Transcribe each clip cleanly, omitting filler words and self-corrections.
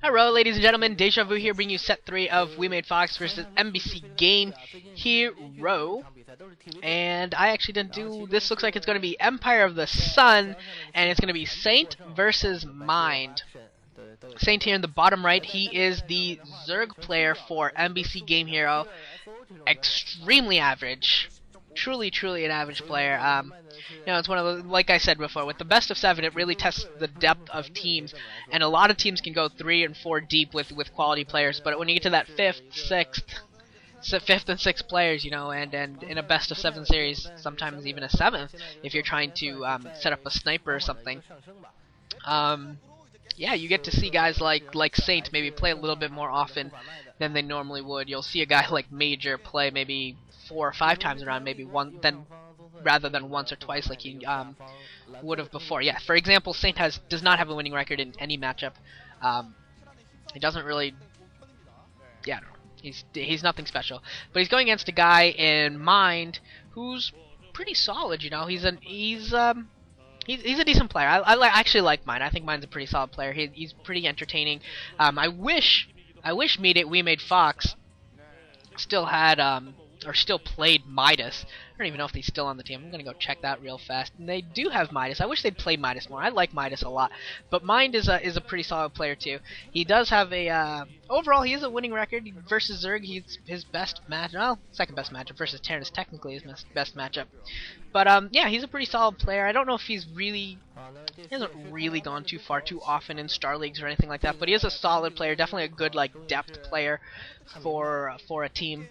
Hello, ladies and gentlemen, Deja Vu here, bringing you set 3 of WeMadeFox versus MBCGame Hero. And I actually didn't do this. Looks like it's going to be Empire of the Sun, and it's going to be Saint versus Mind. Saint here in the bottom right, he is the Zerg player for MBCGame Hero. Extremely average. Truly an average player. You know, it's one of the, like I said before, with the best of 7, it really tests the depth of teams, and a lot of teams can go 3 and 4 deep with quality players. But when you get to that 5th and 6th players, you know, and in a best of 7 series, sometimes even a 7th, if you're trying to set up a sniper or something, yeah, you get to see guys like Saint maybe play a little bit more often than they normally would. You'll see a guy like Major play maybe 4 or 5 times around, maybe rather than once or twice like he would have before. Yeah, for example, Saint does not have a winning record in any matchup. He doesn't really, yeah, he's nothing special. But he's going against a guy in Mind who's pretty solid. You know, he's a decent player. I actually like Mind. I think Mind's a pretty solid player. He's pretty entertaining. I wish WeMadeFox still had or still played Midas. I don't even know if he's still on the team. I'm gonna go check that real fast. And they do have Midas. I wish they'd play Midas more. I like Midas a lot, but Mind is a pretty solid player too. He does have a overall he has a winning record versus Zerg. He's his best match, well, second best matchup versus Terran is technically his best matchup. But yeah, he's a pretty solid player. I don't know if he hasn't really gone too often in Star Leagues or anything like that. But he is a solid player, definitely a good like depth player for a team.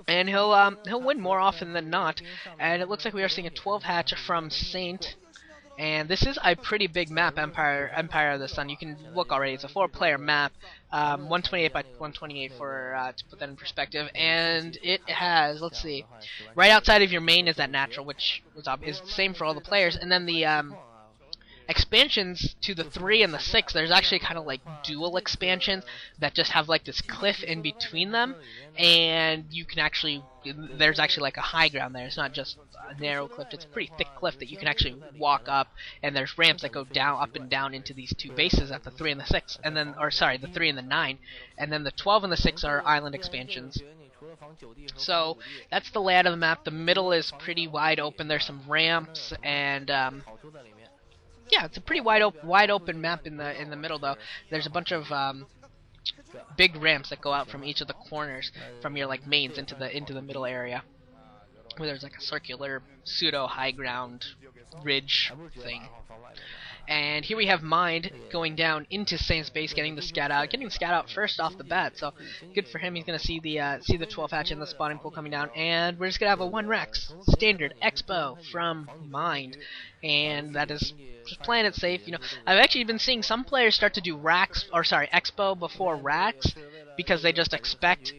And he'll win more often than not. And it looks like we are seeing a 12 hatch from Saint. And this is a pretty big map, Empire of the Sun. You can look already. It's a 4-player map, 128 by 128 for to put that in perspective. And it has, let's see, right outside of your main is that natural, which is the same for all the players. And then the expansions to the 3 and the 6, there's actually kind of like dual expansions that just have like this cliff in between them, and you can actually, there's actually like a high ground there. It's not just a narrow cliff, it's a pretty thick cliff that you can actually walk up, and there's ramps that go down, up and down into these 2 bases at the 3 and the 6, and then, or sorry, the 3 and the 9, and then the 12 and the 6 are island expansions. So that's the layout of the map. The middle is pretty wide open. There's some ramps, and yeah, it's a pretty wide open map in the middle though. There's a bunch of big ramps that go out from each of the corners from your like mains into the middle area, where there's like a circular pseudo high ground ridge thing. And here we have Mind going down into Saint's base, getting the scout out first off the bat. So good for him. He's gonna see the 12 hatch in the spawning pool coming down, and we're just gonna have a 1 Rex standard Expo from Mind, and that is just playing it safe. You know, I've actually been seeing some players start to do Expo before Racks because they just expect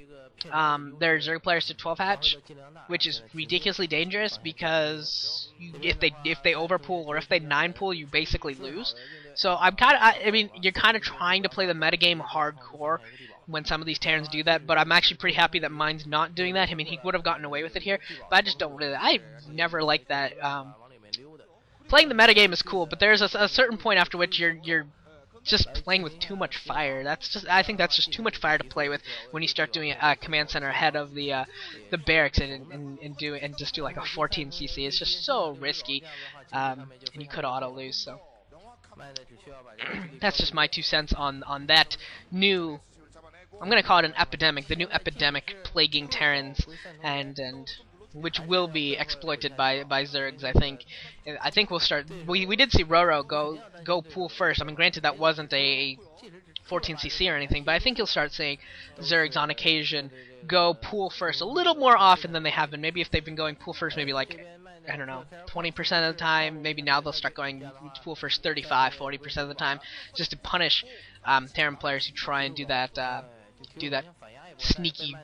their Zerg players to 12 hatch, which is ridiculously dangerous because if they overpool or if they 9-pool, you basically lose. So I mean, you're kind of trying to play the metagame hardcore when some of these Terrans do that, but I'm actually pretty happy that Mind's not doing that. I mean, he would have gotten away with it here, but I just don't really. I never liked that. Playing the metagame is cool, but there's a certain point after which you're just playing with too much fire. I think that's just too much fire to play with when you start doing a command center ahead of the barracks and just do like a 14 CC. It's just so risky, and you could auto lose. So that's just my 2 cents on that new. I'm gonna call it an epidemic. The new epidemic plaguing Terrans and which will be exploited by Zergs. I think we'll start. We did see Roro go pool first. I mean, granted that wasn't a 14cc or anything, but I think you'll start seeing Zergs on occasion go pool first a little more often than they have been. Maybe if they've been going pool first, maybe like, I don't know, 20% of the time. Maybe now they'll start going pool first 35, 40% of the time, just to punish Terran players who try and do that sneaky,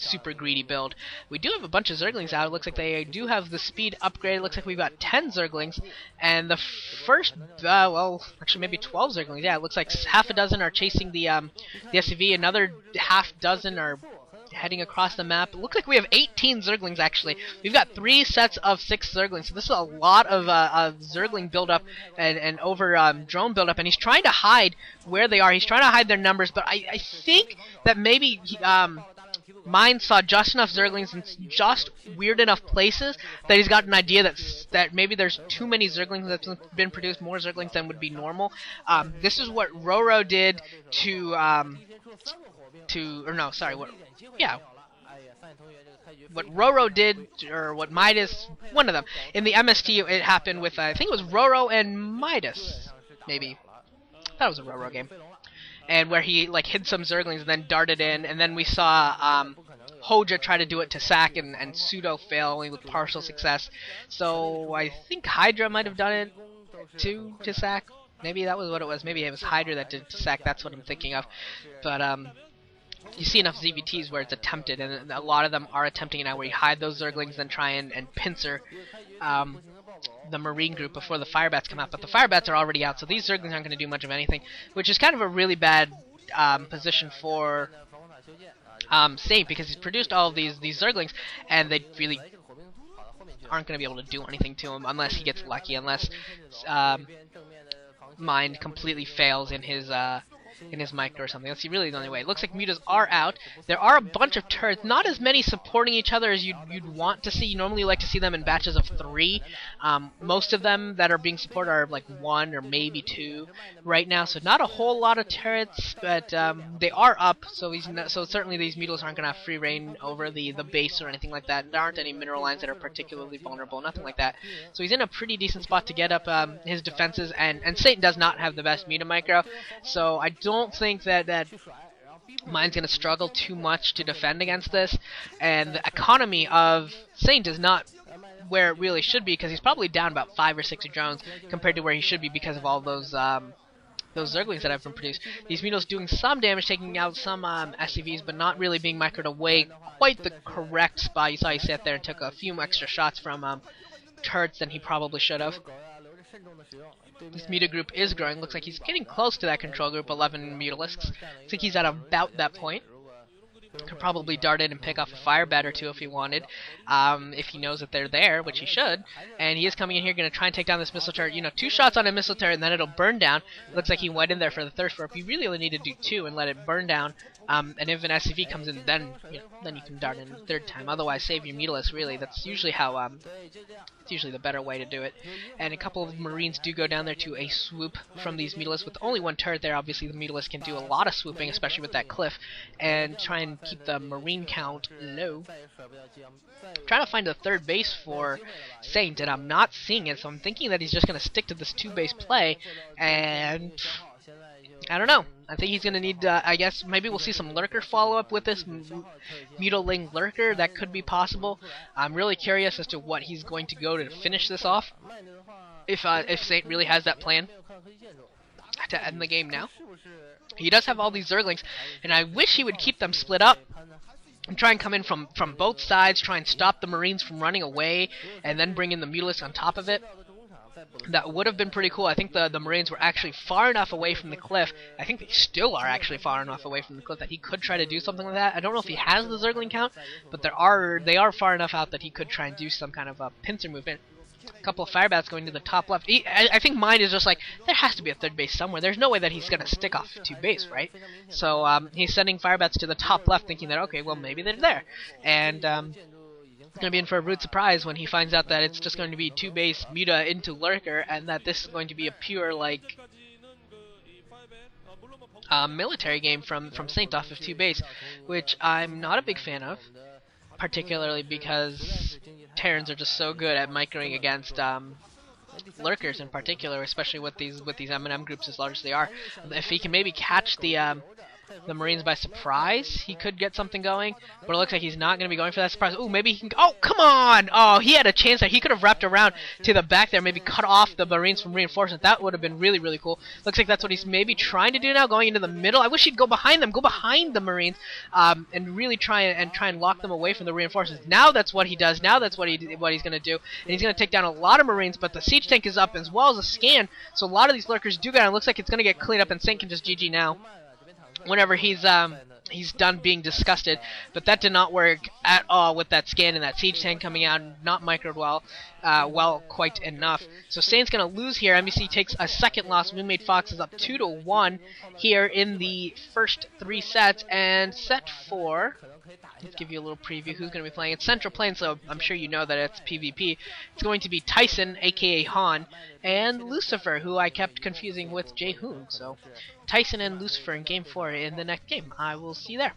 super greedy build. We do have a bunch of Zerglings out. It looks like they do have the speed upgrade. It looks like we've got 10 Zerglings, and the first, well, actually maybe 12 Zerglings. Yeah, it looks like half a dozen are chasing the SUV. Another half dozen are heading across the map. It looks like we have 18 Zerglings, actually. We've got 3 sets of 6 Zerglings, so this is a lot of Zergling buildup and over drone buildup, and he's trying to hide where they are. He's trying to hide their numbers, but I think that maybe Mine saw just enough Zerglings in just weird enough places that he's got an idea that maybe there's too many Zerglings that's been produced, more Zerglings than would be normal. This is what Roro did what Roro did, or what Midas, one of them. In the MST, it happened with, I think it was Roro and Midas, maybe. I thought it was a Roro game. And where he like hid some Zerglings and then darted in, and then we saw Hoja try to do it to Sack and pseudo fail only with partial success. So I think Hydra might have done it to Sack. Maybe that was what it was. Maybe it was Hydra that did it to Sack. That's what I'm thinking of. But you see enough ZVTs where it's attempted, and a lot of them are attempting it now, where you hide those Zerglings, then try and pincer the Marine group before the Firebats come out. But the Firebats are already out, so these Zerglings aren't going to do much of anything, which is kind of a really bad position for Saint, because he's produced all of these Zerglings, and they really aren't going to be able to do anything to him unless he gets lucky, unless Mind completely fails in his micro or something. That's really the only way. It looks like mutas are out. There are a bunch of turrets, not as many supporting each other as you'd want to see. You normally like to see them in batches of 3. Most of them that are being supported are like 1 or maybe 2 right now, so not a whole lot of turrets, but they are up, so certainly these mutas aren't going to have free reign over the base or anything like that. There aren't any mineral lines that are particularly vulnerable, nothing like that. So he's in a pretty decent spot to get up his defenses, and Satan does not have the best muta micro, so I don't think that Mine's going to struggle too much to defend against this, and the economy of Saint is not where it really should be, because he's probably down about 5 or 6 drones compared to where he should be because of all those Zerglings that have been produced. These mutas doing some damage, taking out some SCVs, but not really being microed away quite the correct spot. You saw he sat there and took a few extra shots from turrets than he probably should have. This muta group is growing. Looks like he's getting close to that control group, 11 mutalisks. Looks like he's at about that point. Could probably dart in and pick off a fire bat or 2 if he wanted, if he knows that they're there, which he should. And he is coming in here, going to try and take down this missile turret. 2 shots on a missile turret, and then it'll burn down. Looks like he went in there for the thirst warp. You really only need to do 2 and let it burn down. And if an SCV comes in, then you can dart in a 3rd time. Otherwise, save your mutalisk. Really, that's usually how. It's usually the better way to do it. And a couple of Marines do go down there to a swoop from these mutalisks. With only 1 turret there, obviously the mutalisk can do a lot of swooping, especially with that cliff, and try and keep the Marine count low. Trying to find a 3rd base for Saint, and I'm not seeing it, so I'm thinking that he's just going to stick to this 2-base play, and I don't know. I think he's going to need, I guess, maybe we'll see some Lurker follow-up with this Mutaling Lurker. That could be possible. I'm really curious as to what he's going to go to finish this off. If Saint really has that plan to end the game now. He does have all these Zerglings, and I wish he would keep them split up and try and come in from both sides, try and stop the Marines from running away, and then bring in the Mutalisks on top of it. That would have been pretty cool. I think the Marines were actually far enough away from the cliff. I think they still are actually far enough away from the cliff that he could try to do something like that. I don't know if he has the Zergling count, but they are far enough out that he could try and do some kind of a pincer movement. A couple of Firebats going to the top left. I think mine is just like, there has to be a 3rd base somewhere. There's no way that he's going to stick off 2 base, right? So he's sending Firebats to the top left, thinking that, okay, well, maybe they're there. And he's going to be in for a rude surprise when he finds out that it's just going to be 2 base Muta into Lurker, and that this is going to be a pure, like, military game from Saint off of 2 base, which I'm not a big fan of, particularly because Terrans are just so good at microing against Lurkers in particular, especially with these M&M groups as large as they are. If he can maybe catch the Marines by surprise, he could get something going, but it looks like he's not going to be going for that surprise. Ooh, maybe he can... Oh, come on! Oh, he had a chance there. He could have wrapped around to the back there, maybe cut off the Marines from reinforcement. That would have been really, really cool. Looks like that's what he's maybe trying to do now, going into the middle. I wish he'd go behind them, go behind the Marines, and really try and lock them away from the reinforcements. Now that's what he does. Now that's what he's going to do, and he's going to take down a lot of Marines, but the siege tank is up as well as a scan, so a lot of these Lurkers do get on. It looks like it's going to get cleaned up, and Saint can just GG now. Whenever he's he's done being disgusted, but that did not work at all with that scan and that siege tank coming out, not microed well quite enough. So Saint's gonna lose here. MBC takes a second loss. WeMadeFox is up 2-1 here in the first 3 sets, and set 4. Let's give you a little preview who's going to be playing. It's Central Plains, so I'm sure you know that it's PvP. It's going to be Tyson, aka Han, and Lucifer, who I kept confusing with Jaehoon. So Tyson and Lucifer in Game 4 in the next game. I will see you there.